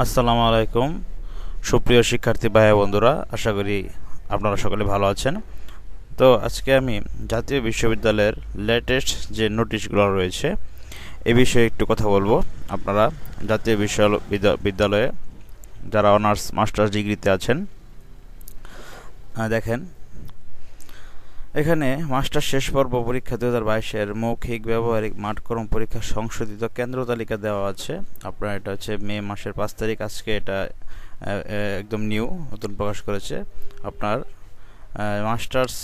আসসালামু আলাইকুম সুপ্রিয় শিক্ষার্থী ভাই বন্ধুরা, আশা করি আপনারা সকলে ভালো আছেন। তো আজকে আমি জাতীয় বিশ্ববিদ্যালয়ের লেটেস্ট যে নোটিশগুলো রয়েছে এ বিষয়ে একটু কথা বলবো। আপনারা জাতীয় বিশ্ববিদ্যালয়ে যারা অনার্স মাস্টার্স ডিগ্রিতে আছেন, দেখেন এখানে মাস্টার শেষ পর্ব পরীক্ষা 2022-এর মৌখিক ব্যবহারিক মাঠক্রম পরীক্ষা সংশোধিত কেন্দ্র তালিকা দেওয়া আছে। আপনার এটা হচ্ছে মে মাসের 5 তারিখ, আজকে এটা একদম নতুন প্রকাশ করেছে। আপনার মাস্টার্স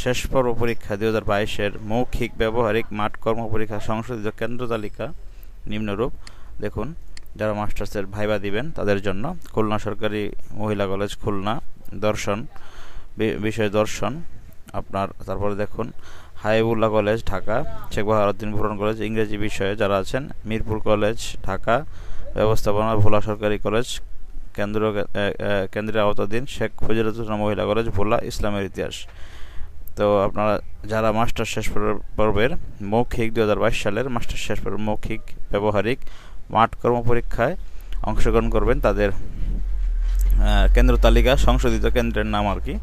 শেষ পর্ব পরীক্ষা 2022-এর মৌখিক ব্যবহারিক মাঠকর্ম পরীক্ষা সংশোধিত কেন্দ্র তালিকা নিম্নরূপ। দেখুন, যারা মাস্টার্সের ভাইবা দিবেন তাদের জন্য খুলনা সরকারি মহিলা কলেজ খুলনা, দর্শন বিষয় দর্শন আপনার, তারপরে দেখুন হাইবুল্লাহ কলেজ ঢাকা, শেখ বাহারুদ্দিন ভুরন কলেজ ইংরেজি বিষয়ে যারা আছেন, মিরপুর কলেজ ঢাকা ব্যবস্থাপনা, ভোলা সরকারি কলেজ কেন্দ্রের আওতাধীন, শেখ ফজিলাতুন্নেছা মহিলা কলেজ ভোলা ইসলামের ইতিহাস। তো আপনারা যারা মাস্টার শেষ পর্বের মৌখিক 2022 সালের মাস্টার শেষ পর্বের মৌখিক ব্যবহারিক মাঠকর্ম পরীক্ষায় অংশগ্রহণ করবেন, তাদের কেন্দ্র তালিকা সংশোধিত কেন্দ্রের নাম আর কি।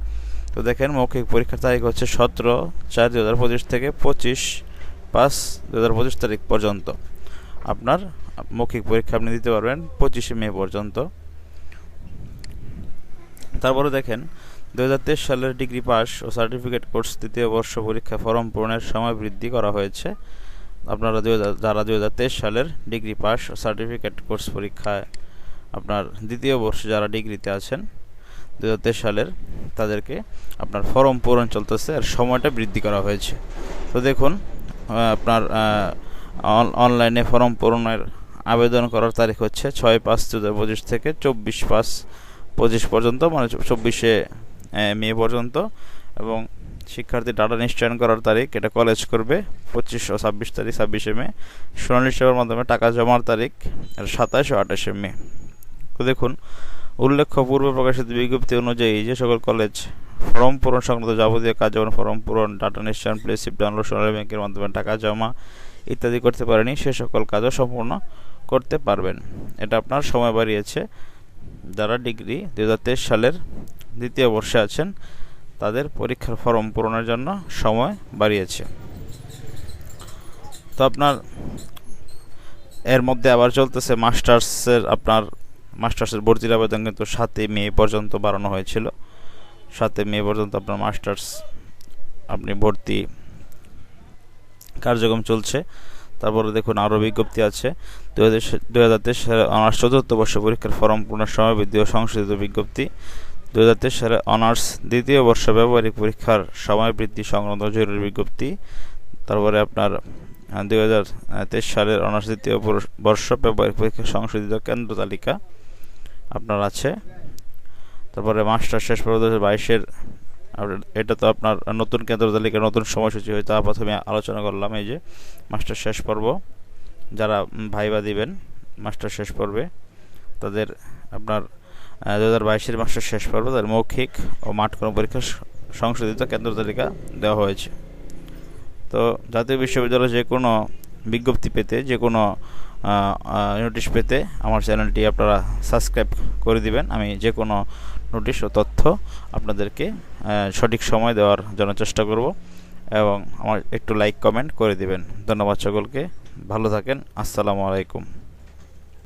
তো দেখেন, মৌখিক পরীক্ষার তারিখ হচ্ছে 17/4/2025 থেকে 25/5/2025 তারিখ পর্যন্ত। আপনার মৌখিক পরীক্ষা আপনি দিতে পারবেন 25শে মে পর্যন্ত। তারপরে দেখেন 2023 সালের ডিগ্রি পাস ও সার্টিফিকেট কোর্স দ্বিতীয় বর্ষ পরীক্ষা ফর্ম পূরণের সময় বৃদ্ধি করা হয়েছে। আপনারা যারা 2023 সালের ডিগ্রি পাস ও সার্টিফিকেট কোর্স পরীক্ষায় আপনার দ্বিতীয় বর্ষে যারা ডিগ্রিতে আছেন 2023 সালের, তাদেরকে আপনার ফর্ম পূরণ চলতেছে আর সময়টা বৃদ্ধি করা হয়েছে। তো দেখুন, আপনার অনলাইনে ফর্ম পূরণের আবেদন করার তারিখ হচ্ছে 6/5/2025 থেকে 24/5/25 পর্যন্ত, মানে 24শে মে পর্যন্ত। এবং শিক্ষার্থী ডাটা নিশ্চয়ন করার তারিখ, এটা কলেজ করবে 25 ও 26 তারিখ, 26শে মে। শুনানি সেবার মাধ্যমে টাকা জমার তারিখ 27 ও 28শে মে। তো দেখুন, উল্লেখ্য পূর্বে প্রকাশিত বিজ্ঞপ্তি অনুযায়ী যে সকল কলেজ ফর্ম পূরণ সংক্রান্ত যাবতীয় কাজ যেমন ফর্ম পূরণ, ডাটা নিশ্চয়ন, প্লেসিপ ডাউনলোড, সোনালী ব্যাংকের মাধ্যমে টাকা জমা ইত্যাদি করতে পারেনি, সে সকল কাজও সম্পূর্ণ করতে পারবেন। এটা আপনার সময় বাড়িয়েছে। যারা ডিগ্রি 2023 সালের দ্বিতীয় বর্ষে আছেন তাদের পরীক্ষার ফর্ম পূরণের জন্য সময় বাড়িয়েছে। তো আপনার এর মধ্যে আবার চলতেছে মাস্টার্সের ভর্তির আবেদন কিন্তু 7 মে পর্যন্ত বাড়ানো হয়েছিল। 7 মে পর্যন্ত আপনার মাস্টার্স আপনি ভর্তি কার্যক্রম চলছে। তারপরে দেখুন আরও বিজ্ঞপ্তি আছে। 2023 সালে অনার্স চতুর্থ বর্ষ পরীক্ষার ফর্ম পূরণের সময় বৃদ্ধি ও সংশোধিত বিজ্ঞপ্তি। 2023 সালে অনার্স দ্বিতীয় বর্ষ ব্যবহারিক পরীক্ষার সময় বৃদ্ধি সংক্রান্ত জরুরি বিজ্ঞপ্তি। তারপরে আপনার 2023 সালের অনার্স দ্বিতীয় বর্ষ ব্যবহারিক পরীক্ষার সংশোধিত কেন্দ্র তালিকা আপনার আছে। তারপরে মাস্টার শেষ পর্ব 2022-এর, এটা তো আপনার নতুন কেন্দ্র তালিকা, নতুন সময়সূচি হয়তো প্রথমে আলোচনা করলাম। এই যে মাস্টার শেষ পর্ব যারা ভাইবা দিবেন মাস্টার শেষ পর্বে, তাদের আপনার 2022-এর মাস্টার শেষ পর্ব তাদের মৌখিক ও মাঠক্রম পরীক্ষা সংশোধিত কেন্দ্র তালিকা দেওয়া হয়েছে। তো জাতীয় বিশ্ববিদ্যালয়ে যে কোনো বিজ্ঞপ্তি পেতে, যে কোনো নোটিশ পেতে আমার চ্যানেলটি আপনারা সাবস্ক্রাইব করে দিবেন। আমি যে কোনো নোটিশ ও তথ্য আপনাদেরকে সঠিক সময় দেওয়ার জন্য চেষ্টা করব, এবং আমার একটু লাইক কমেন্ট করে দিবেন। ধন্যবাদ সকলকে, ভালো থাকেন। আসসালামু আলাইকুম।